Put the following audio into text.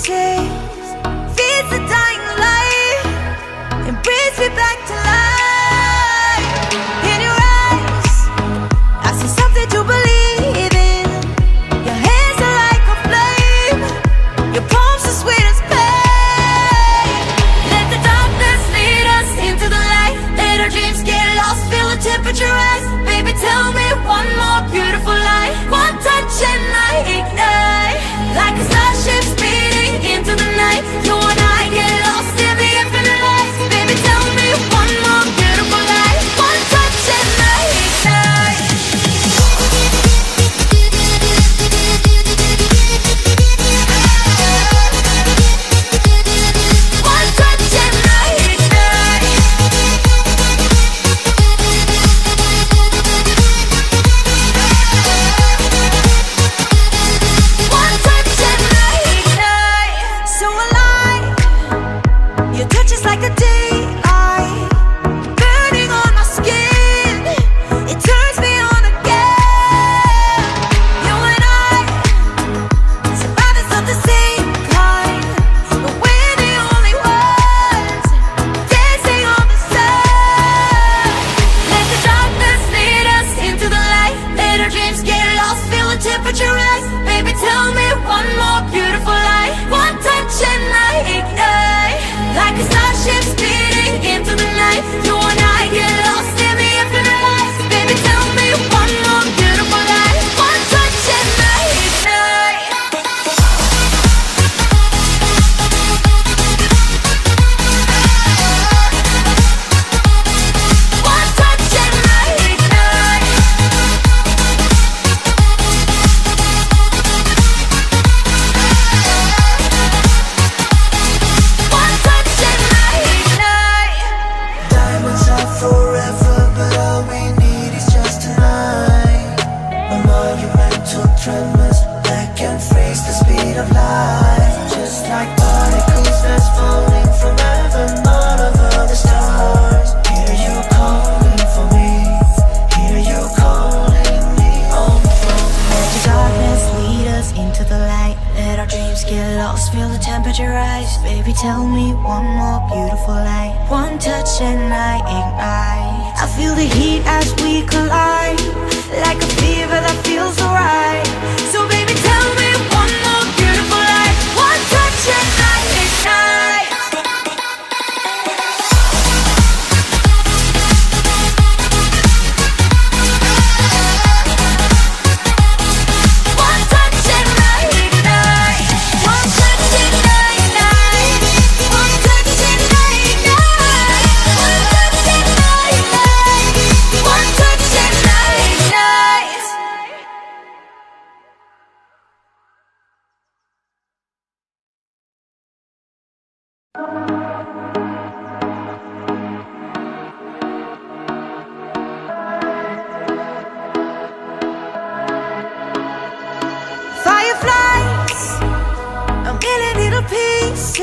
pieces, feeds the dying light and brings me back to life. In your eyes, I see something to believe in. Your hands are like a flame, your palms are sweet as pain. Let the darkness lead us into the light. Let our dreams get lost, feel the temperature rise. Baby, tell me one more beautiful lie. One touch and I ignite, like a starship speeding into the night. You and I get lost in the infinite light. Baby, tell me one more beautiful lie. One touch and I ignite. One touch and I ignite. One touch and I ignite. So alive, your touch is like a daylight, burning on my skin. It turns me on again. You and I, survivors of the same kind, but we're the only ones dancing on the sun. Let the darkness lead us into the light. Let our dreams get lost, feel the temperature rise. Baby, tell me one more beautiful lie. One touch and I ignite, like a starship speeding into the night. You and I get lost in the infinite light. Baby, tell me one more beautiful lie. One touch and I ignite. One touch and I ignite. One touch and I ignite. Diamonds are forever, but all we need is just tonight. A monumental tremors that can freeze the speed of light. Just like particles that's falling from heaven all over the stars. Hear you calling for me, hear you calling me home from Let the darkness lead us into the light. Let our dreams get lost, feel the temperature rise. Baby, tell me one more beautiful lie. One touch and I ignite. I feel the heat as we collide, like a fever that feels so right. So baby, tell me one more beautiful lie. One touch and I ignite. One touch and I ignite. One touch and I ignite. One touch and I ignite. One touch and I ignite. One touch and I ignite. Fireflies, a million little pieces,